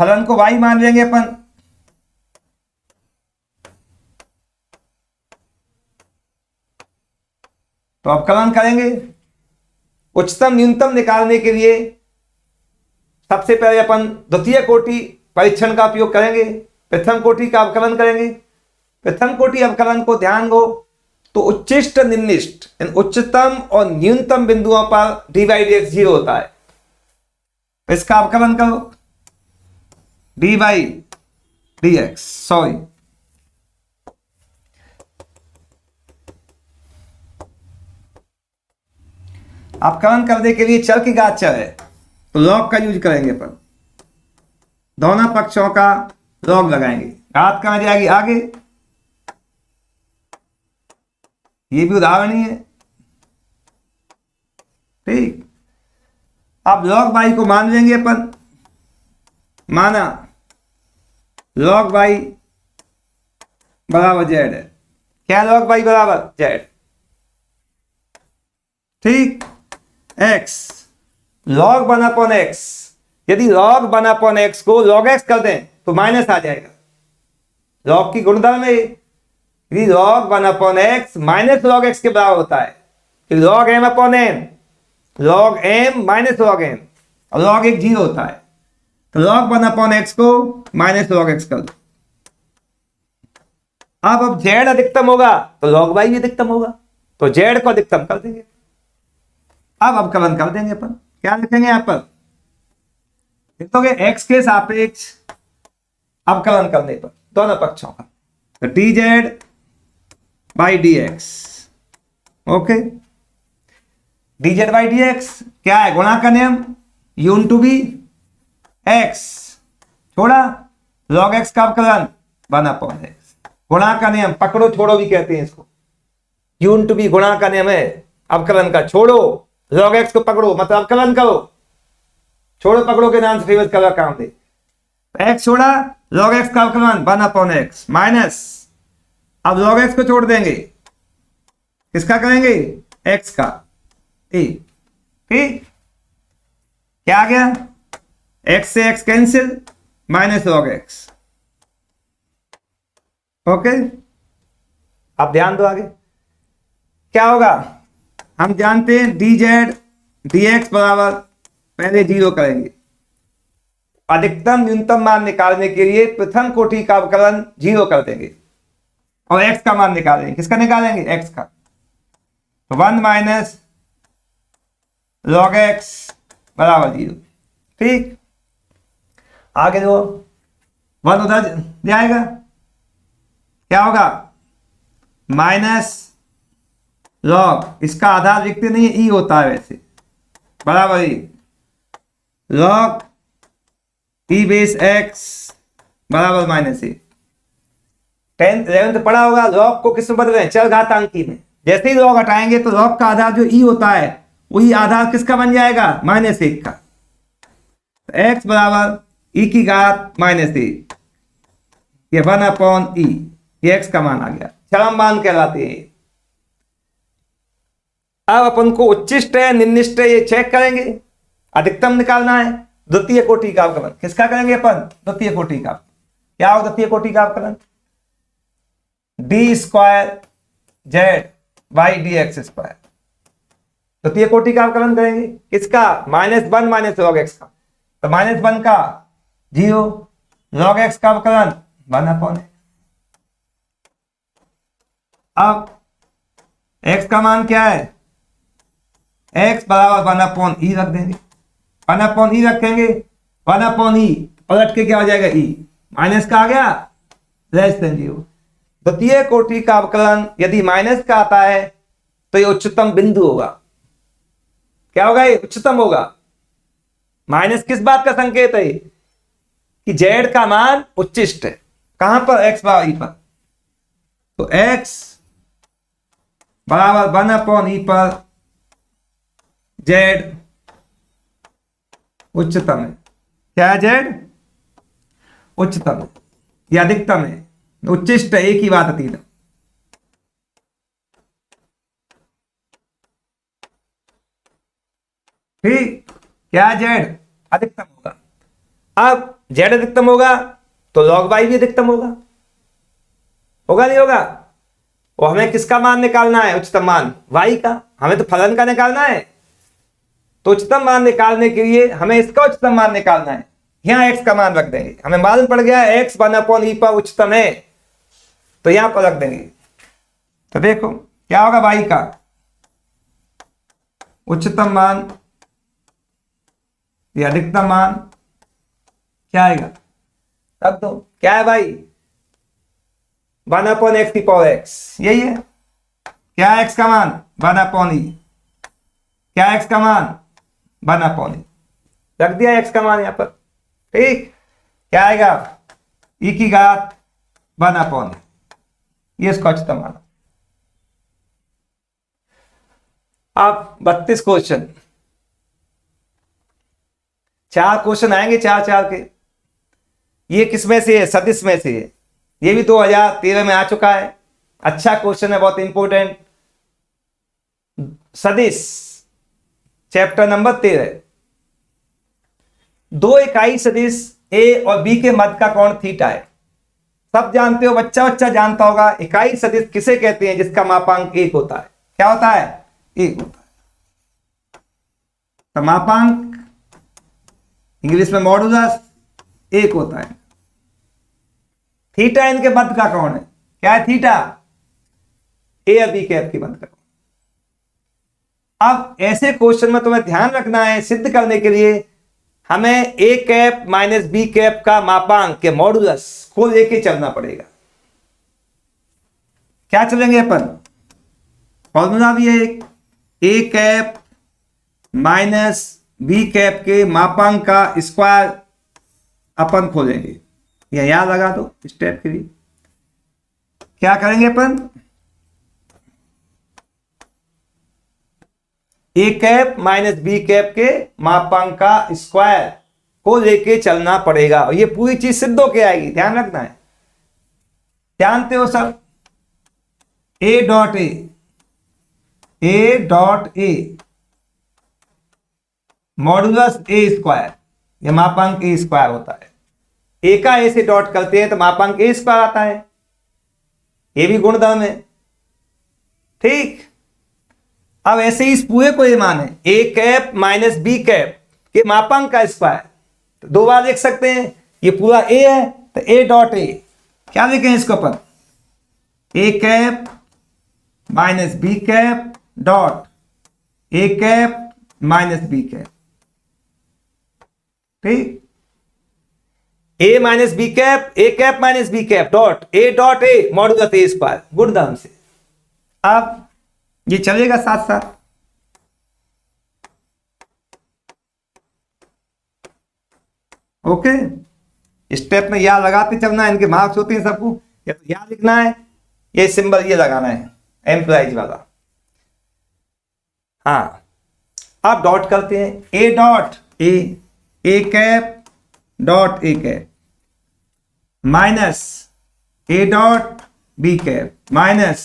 फलन को y मान लेंगे अपन, तो अवकलन करेंगे। उच्चतम न्यूनतम निकालने के लिए सबसे पहले अपन द्वितीय कोटि परीक्षण का उपयोग करेंगे, प्रथम कोटि का अवकलन करेंगे। प्रथम कोटि अवकलन को ध्यान दो, तो उच्चिष्ट निर्दिष्ट उच्चतम और न्यूनतम बिंदुओं पर dy/dx 0 होता है। इसका अवकलन करो, dy/dx, सॉरी अवकलन करने के लिए चर की घात चर है, तो लॉग का यूज करेंगे अपन, दोनों पक्षों का लॉग लगाएंगे। घात कहां जाएगी, आगे, ये भी उदाहरण ही है। ठीक, अब लॉग y को मान लेंगे अपन, माना log y बराबर z है। क्या log y बराबर z, ठीक। x log 1/x, यदि log 1/x को log x कर दें तो माइनस आ जाएगा। log की गुणधर्म में यदि log 1/x minus log x के बराबर होता है, तो log m/n, log m minus log n, और log एक 0 होता है, तो log 1/x को माइनस log x कर दो। अब z अधिकतम होगा तो log y भी अधिकतम होगा, तो z को अधिकतम कर देंगे। अब अवकलन कर देंगे अपन, क्या लिखेंगे यहां पर, लिखोगे x के सापेक्ष अवकलन करने पर दोनों पक्षों का, तो dz/dx, ओके। dz/dx क्या है, गुणा का नियम, u * v x छोड़ा log x का अवकलन 1/x, गुणा का नियम, पकड़ो छोड़ो भी कहते हैं इसको, u * v गुणा का नियम है अवकलन का, छोड़ो log x को पकड़ो मतलब अवकलन करो, छोड़ो पकड़ो के नाम से फेमस कलर काम दे। x छोड़ा log x का अवकलन 1/x माइनस, अब log x को छोड़ देंगे, किसका करेंगे, x का, ठीक। क्या आ गया, x से x cancel, minus log x, okay. अब ध्यान दो आगे क्या होगा, हम जानते हैं dz/dx बराबर, पहले 0 करेंगे। अधिकतम न्यूनतम मान निकालने के लिए प्रथम कोटि का अवकलन 0 कर देंगे और x का मान निकालेंगे, किसका निकालेंगे, x का, तो 1 माइनस log x बराबर 0, ठीक। आगे दो 1 उधर जाएगा, क्या होगा, माइनस log, इसका आधार लिखते नहीं है, e होता है वैसे, बराबर ही log e/x बराबर -a। 10th 11th पढ़ा होगा, log को किस में बदलें, चर घातांकी में। जैसे ही log हटाएंगे तो log का आधार जो e होता है वही आधार किसका बन जाएगा, -1 का, x बराबर e की घात -a, ये 1/e, ये x का मान आ गया, चरम मान कहलाते हैं। अब अपन को उच्चिष्ट है निर्दिष्ट है ये चेक करेंगे, अधिकतम निकालना है। द्वितीय कोटि का अवकलन किसका करेंगे अपन, द्वितीय कोटि का। क्या हो द्वितीय कोटि का अवकलन, d² Z by d x square. तो द्वितीय कोटि का अवकलन करेंगे किसका, -1 माइनस लॉग एक्स का, तो -1 का 0, लॉग एक्स का अवकलन 1/। अब x का मान क्या है, x बराबर 1/e रख देंगे, 1/e रखेंगे, 1/e पलट के क्या हो जाएगा, e माइनस का आ गया, लेस देन 0। द्वितीय कोटि का अवकलन यदि माइनस का आता है तो ये उच्चतम बिंदु होगा। क्या होगा, ये उच्चतम होगा। माइनस किस बात का संकेत है कि जेड का मान उच्चिष्ट है, कहां पर, x बराबर e पर। तो x बराबर 1/e पर जेड उच्चतम है। क्या है, जेड उच्चतम है या अधिकतम है, उच्चिष्ट है, एक ही बात आती है। ठीक, क्या जेड अधिकतम होगा। अब जेड अधिकतम होगा तो लॉग वाई भी अधिकतम होगा, होगा नहीं होगा। और हमें किसका मान निकालना है, उच्चतम मान वाई का, हमें तो फलन का निकालना है। तो उच्चतम मान निकालने के लिए हमें इसका उच्चतम मान निकालना है। यहां एक्स का मान रख देंगे, हमें मालूम पड़ गया एक्स 1/e पर उच्चतम है, तो यहां पर रख देंगे। तो देखो क्या होगा, वाई का उच्चतम मान या अधिकतम मान क्या आएगा, रख दो। क्या है भाई, 1/x की पावर x, यही है। क्या है x का मान, 1/e। क्या है x का मान, 1/e। रख दिया x का मान यहां पर। ठीक, क्या आएगा, e की घात 1/e, ये इसका उच्चतम मान। अब 32 क्वेश्चन, 4 क्वेश्चन आएंगे 4-4 के। ये किसमें से है, सदिश में से है। ये भी 2013 में आ चुका है, अच्छा क्वेश्चन है, बहुत इंपॉर्टेंट। सदिश चैप्टर नंबर 13। दो इकाई सदिश ए और बी के मध्य का कोण थीटा है। सब जानते हो, बच्चा बच्चा जानता होगा। इकाई सदिश किसे कहते हैं, जिसका मापांक 1 होता है। क्या होता है, 1 होता है। तो मापांक इंग्लिश में मॉडुलस 1 होता है। थीटा इनके मध्य का कोण है। क्या है थीटा, ए और बी कैप के मध्य का कोण। अब ऐसे क्वेश्चन में तुम्हें ध्यान रखना है, सिद्ध करने के लिए हमें ए कैप माइनस बी कैप का मापांक के मॉडुलस को लेके चलना पड़ेगा। क्या चलेंगे अपन, फॉर्मूला भी है एक, ए कैप माइनस बी कैप के मापांक का स्क्वायर अपन खोलेंगे। या याद लगा दो स्टेप के लिए। क्या करेंगे अपन, a cap minus b cap के मापांक का स्क्वायर को लेके चलना पड़ेगा। और ये पूरी चीज सिद्ध होके आएगी, ध्यान रखना है। जानते हो सब, ए dot a modulus a square, ये मापांक ए स्क्वायर होता है। ए का ए से डॉट करते हैं तो मापांक ए स्क्वायर आता है। ये भी गुणधर्म है। ठीक, अब ऐसे ही इस पूरे को ये मान है, ए कैप माइनस बी कैप के मापांक का स्क्वायर। तो 2 बार लिख सकते हैं, ये पूरा ए है तो ए डॉट ए। क्या लिखें इसको अपन, a cap minus b cap dot a cap minus b cap. ठीक, a minus b cap, a cap minus b cap dot a modulus a square, गुणधर्म से। अब ये चलेगा साथ साथ। ओके, स्टेप में या लगाते चलना है, इनके मार्क्स होते हैं सबको। या तो या लिखना है, ये सिंबल ये लगाना है एम्प्लॉइज वाला। हाँ, आप डॉट करते हैं, a dot a cap dot a cap minus a dot b cap minus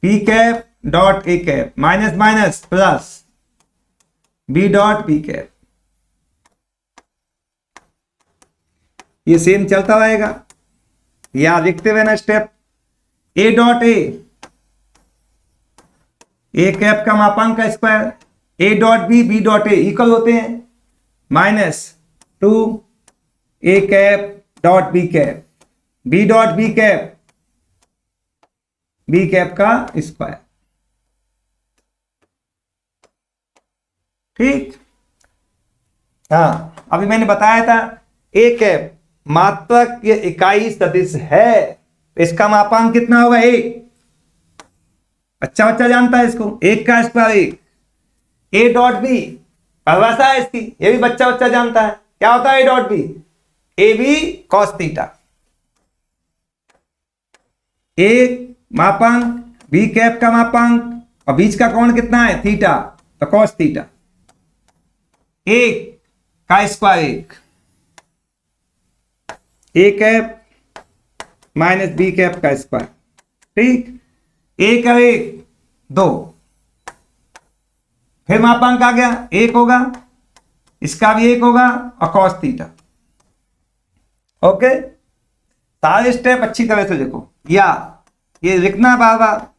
b cap dot a cap minus minus plus b dot b cap. ये सेम चलता रहेगा। या लिखते हुए ना step, a dot a a cap का मापांक का square, a dot b b dot a equal होते हैं -2 a cap dot b cap, b dot b cap, b cap का स्क्वायर। ठीक, हाँ अभी मैंने बताया था ए कैप मात्रक या इकाई सदिश है, इसका मापांक कितना होगा? एक। बच्चा बच्चा जानता है इसको, एक का स्क्वायर एक। ए डॉट बी परिभाषा है इसकी, ये भी बच्चा बच्चा जानता है, क्या होता है a dot b? A b cos theta. एक मापांक, बी कैप का मापांक और बीच का कोण कितना है? थीटा, तो कॉस थीटा। एक का स्क्वायर एक, ए कैप माइनस बी कैप का स्क्वायर। ठीक, एक और एक 2, फिर मापांक आ गया एक होगा, इसका भी एक होगा और कॉस थीटा। ओके, सारे स्टेप अच्छी तरह से देखो, या ये लिखना बार बार,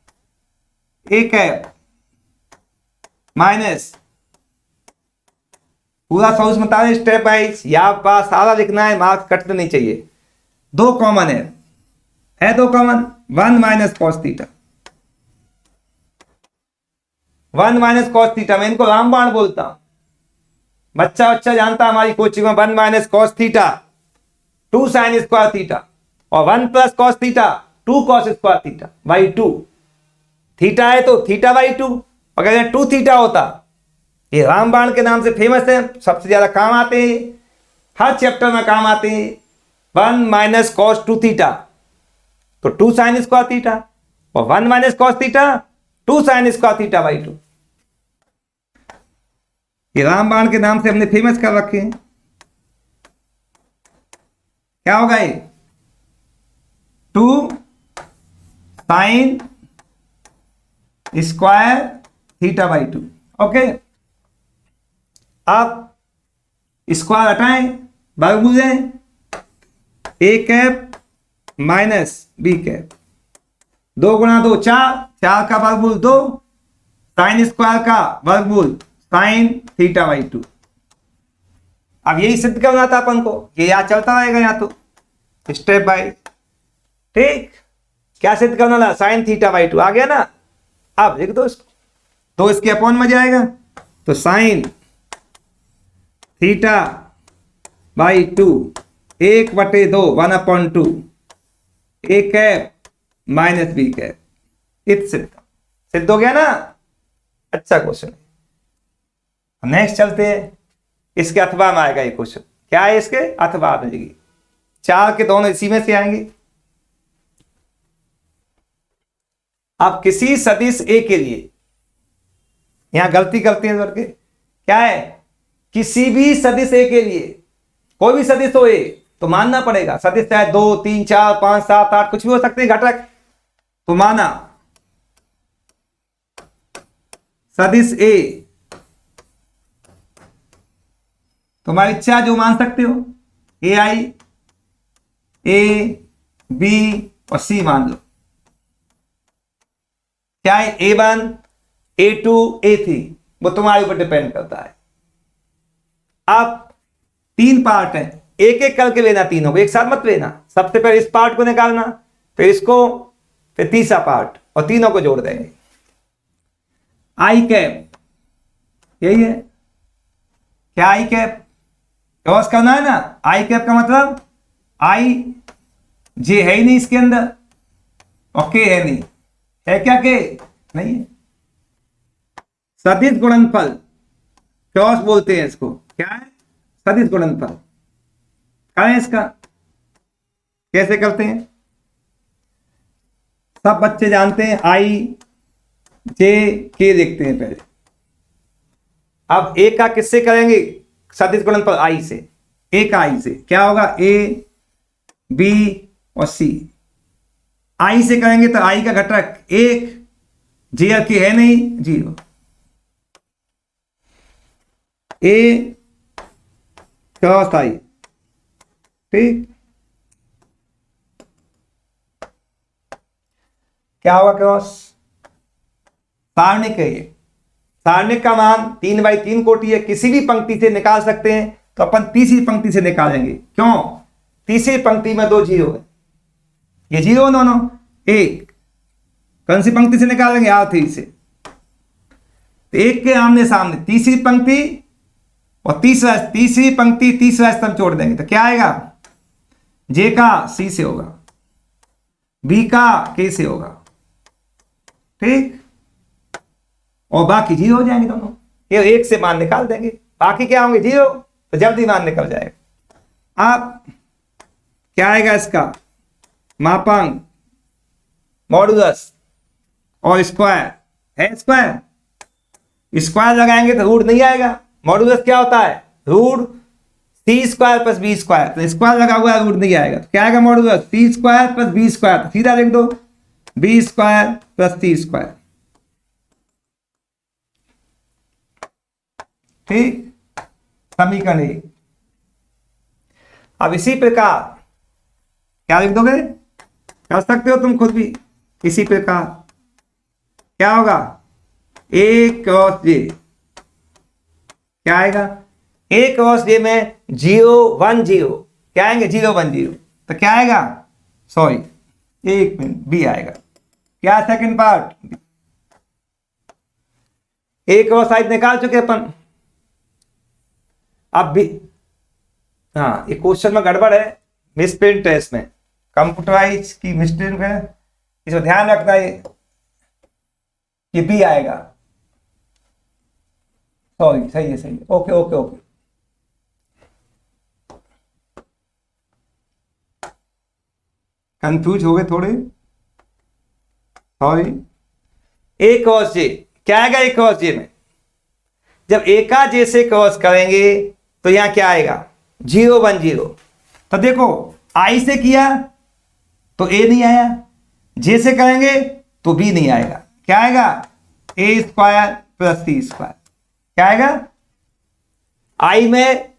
ए कैप माइनस पूरा सोच बता रहे स्टेप वाइज, या पास सारा लिखना है, मार्क्स कटने नहीं चाहिए। दो कॉमन है दो common, 1 minus cos theta, 1 minus cos theta, मैं इनको रामबाण बोलता हूं। बच्चा बच्चा जानता हमारी कोचिंग में 1 minus cos theta 2 sign square theta और 1 plus cos theta 2 cos square theta by 2। Theta है तो थीटा बाई 2, अगर 2 थीटा होता, ये रामबाण के नाम से फेमस है, सबसे ज्यादा काम आते हैं, हर चैप्टर में काम आते हैं। 1 माइनस कॉस 2 थीटा तो 2 साइन स्क्वायर थीटा और 1 minus cos theta 2 sign square theta by 2। ये रामबाण के नाम से हमने फेमस कर रखे हैं। क्या होगा ये? 2 sign square theta by 2। Okay, आप स्क्वायर हटाएं, वर्गमूल लें, ए कैप माइनस बी कैप, 2 गुणा 2 4, 4 का वर्गमूल 2, साइन स्क्वायर का वर्गमूल साइन थीटा बाई 2। अब यही सिद्ध करना था अपन को, ये याद चलता रहेगा यहाँ तो स्टेप बाय। ठीक, क्या सिद्ध करना था? साइन थीटा बाई 2 आ गया ना। अब लिख दो इसको, तो इसके अपॉन में जाएगा, तो sine theta by 2 1/2 1/2 a cap minus b cap, इत सिद्ध हो गया ना। अच्छा क्वेश्चन। नेक्स्ट चलते हैं, इसके अथवा में आएगा ये क्वेश्चन। क्या है इसके अथवा मिलेगी? 4 के दोनों इसी में से आएंगे। अब किसी सदिश ए के लिए, यहां गलती करते हैं करके, क्या है? किसी भी सदिश ए के लिए, कोई भी सदिश हो ए तो मानना पड़ेगा, सदिश चाहे 2 3 4 5 7 8 कुछ भी हो सकते हैं घटक, तो माना सदिश ए, तुम्हारी इच्छा जो मान सकते हो, ए आई ए बी और सी मान लो। क्या है? A1 A2 A3, वो तुम्हारे ऊपर डिपेंड करता है। अब 3 पार्ट है, एक एक करके लेना, तीनों को एक साथ मत लेना। सबसे पहले इस पार्ट को निकालना, फिर इसको, फिर तीसरा पार्ट, और तीनों को जोड़ देंगे। आई कैप यही है, क्या आई कैप क्रॉस करना है ना। आई कैप का मतलब आई जे है ही नहीं इसके अंदर, और के है नहीं, है क्या? के नहीं है। सदिश गुणनफल क्रॉस बोलते हैं इसको। क्या है? सदिश गुणनफल। क्या है इसका? कैसे करते हैं? सब बच्चे जानते हैं, आई जे के देखते हैं पहले। अब ए का किससे करेंगे सदिश गुणनफल? आई से। ए का आई से क्या होगा? ए बी और सी। आई से करेंगे तो आई का घटक 1, जे और के है नहीं, 0। ए क्रॉस आई, ठीक, क्या होगा क्रॉस? सारणिक है ये। सारणिक का मान 3/3 कोटि है, किसी भी पंक्ति से निकाल सकते हैं, तो अपन तीसरी पंक्ति से निकालेंगे। क्यों? तीसरी पंक्ति में 2 जीरो है, ये जीरो दोनों। एक कौन सी पंक्ति से निकालेंगे? R3 से। तो एक के आमने सामने तीसरी पंक्ति और तीसरी पंक्ति तीसरा स्तंभ जोड़ देंगे, तो क्या आएगा? जे का सी से होगा, बी का के से होगा, ठीक, और बाकी जीरो हो जाएंगे दोनों। ये एक से मान निकाल देंगे, बाकी क्या होंगे? जीरो, तो जल्दी मान निकल जाएगा। आप क्या आएगा इसका? मापांक, मॉडुलस और स्क्वायर है। स्क्वायर लगाएंगे तो रूट नहीं आएगा। मॉडुलस क्या होता है? रूट सी स्क्वायर प्लस बी स्क्वायर, तो स्क्वायर लगा हुआ है, रूट नहीं आएगा। तो क्या आएगा? मॉडुलस सी स्क्वायर प्लस बी स्क्वायर, सीधा लिख दो B square plus c square, ठीक, समीकरण 1। अब इसी प्रकार क्या लिख दोगे? कर सकते हो तुम खुद भी। इसी प्रकार क्या होगा? ए क्रॉस जे, क्या आएगा? ए क्रॉस जे में 0 1 0, क्या आएंगे? 0 1 0, तो क्या आएगा? सॉरी, एक मिनट, बी आएगा। क्या सेकंड पार्ट? ए क्रॉस साइड निकाल चुके अपन। अब भी हाँ, ये क्वेश्चन में गड़बड़ है, मिसप्रिंट है, इसमें कंप्यूटराइज की मिसप्रिंट है, इसको ध्यान रखना है। ये बी आएगा, सॉरी, सही है, सही है, ओके ओके ओके। कंफ्यूज हो गए थोड़े, सॉरी। ए क्रॉस जे क्या आएगा? ए क्रॉस जे में जब ए का जे से क्रॉस करेंगे तो यहां क्या आएगा? 0 1 0। तो देखो, आई से किया तो ए नहीं आया, जे से करेंगे तो बी नहीं आएगा। क्या आएगा? ए स्क्वायर प्लस सी स्क्वायर, क्या आएगा? आई में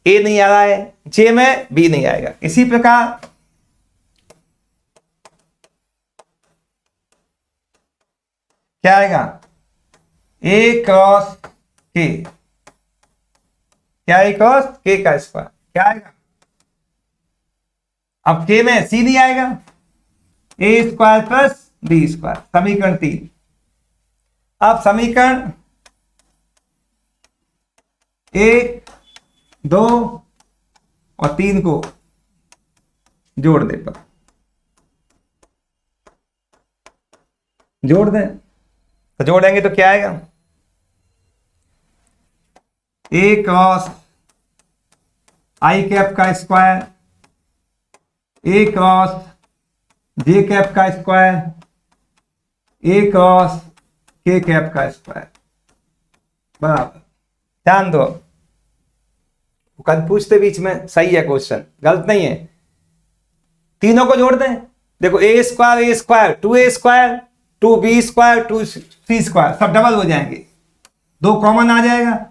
ए नहीं आ रहा है, जे में बी नहीं आएगा। इसी प्रकार क्या आएगा? ए क्रॉस के, क्या? ए क्रॉस के का स्क्वायर, क्या आएगा? अब के में सी नहीं आएगा, ए स्क्वायर प्लस बी स्क्वायर, समीकरण 3। अब समीकरण 1 2 और 3 को जोड़ दे, पर जोड़ दें, तो जोड़ेंगे तो क्या आएगा? ए क्रॉस आई कैप का स्क्वायर, ए क्रॉस जे कैप का स्क्वायर, ए क्रॉस के कैप का स्क्वायर, बराबर। ध्यान दो, कल पूछते बीच में, सही है क्वेश्चन, गलत नहीं है। तीनों को जोड़ दें, देखो a square 2a square 2b square 2c square, सब डबल हो जाएंगे, 2 कॉमन आ जाएगा,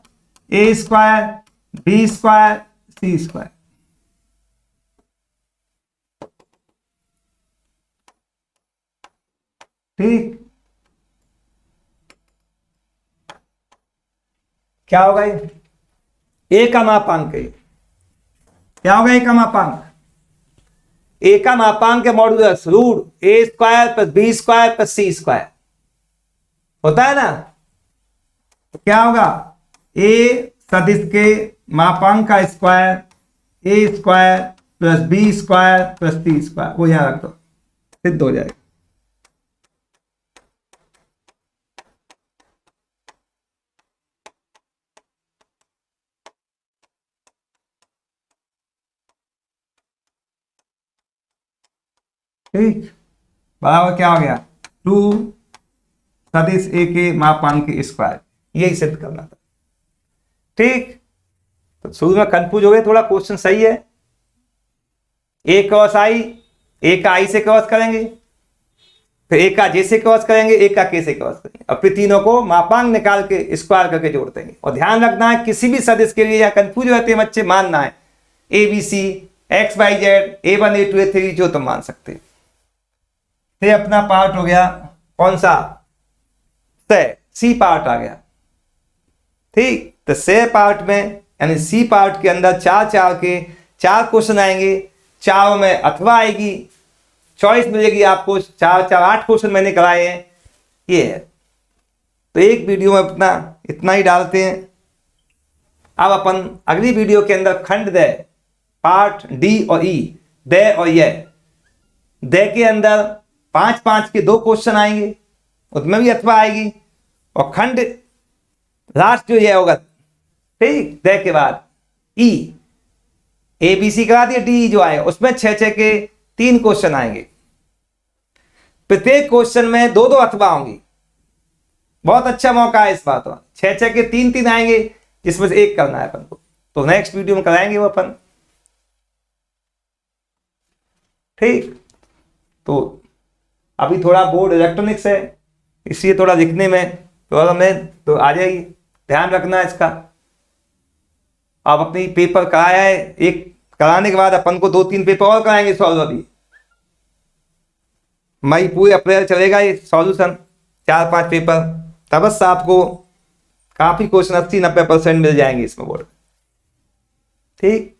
a square b square c square. ठीक, क्या होगा? ये ए का मापांक है, क्या होगा? ए का मापांक, ए का मापांक है modulus root a square plus b square plus c square, होता है ना? तो क्या होगा? ए सदिश के मापांक का square, a square plus b square plus c square, वो यहां रख दो, सिद्ध हो जाएगा। ठीक, बराबर क्या हो गया? 2 सदिश ए के मापांक के स्क्वायर, यही सिद्ध करना था। ठीक, तो शुरू में कंफ्यूज हो गए थोड़ा, क्वेश्चन सही है। ए क्रॉस आई, ए का आई से क्रॉस करेंगे, फिर ए का जे से क्रॉस करेंगे, ए का के से क्रॉस करेंगे, और फिर तीनों को मापांक निकाल के स्क्वायर करके जोड़ देंगे। और ध्यान रखना है, किसी भी सदिश के लिए या कंफ्यूज रहते हैं बच्चे, मानना है ABC XYZ A1 A2 A3 जो तुम मान सकते। ये अपना पार्ट हो गया, कौन सा? सी पार्ट आ गया। ठीक, तो से पार्ट में यानी सी पार्ट के अंदर चार क्वेश्चन आएंगे, चारों में अथवा आएगी, चॉइस मिलेगी आपको। 8 क्वेश्चन मैंने कराए हैं, ये है। तो एक वीडियो में अपना इतना ही डालते हैं। अब अपन अगली वीडियो के अंदर खंड दे पार्ट डी और ई, दे और ये, दे के अंदर 5-5 के 2 क्वेश्चन आएंगे, उसमें भी अथवा आएगी, और खंड लास्ट जो ये होगा, ठीक, दे के बाद ई, ए बी सी करा दिए, डी जो आएगा उसमें 6 के 3 क्वेश्चन आएंगे। प्रत्येक क्वेश्चन में 2 अथवा होंगी। बहुत अच्छा मौका है इस बात का। 6 के 3 आएंगे, जिसमें से एक करना है अपन को। तो नेक्स्ट वीडियो में कराएंगे वो अपन। ठीक, तो अभी थोड़ा बोर्ड इलेक्ट्रॉनिक्स है, इसलिए थोड़ा लिखने में प्रॉब्लम है, तो आ जाएगी, ध्यान रखना इसका। आप अपनी पेपर कराया है, एक कराने के बाद अपन को 2-3 पेपर और कराएंगे सॉल्व। अभी मई पूरे अप्रैल चलेगा ये सॉल्यूशन, 4-5 पेपर, तब बस आपको काफी क्वेश्चन 80-90% मिल जाएंगे इसमें बोर्ड। ठीक।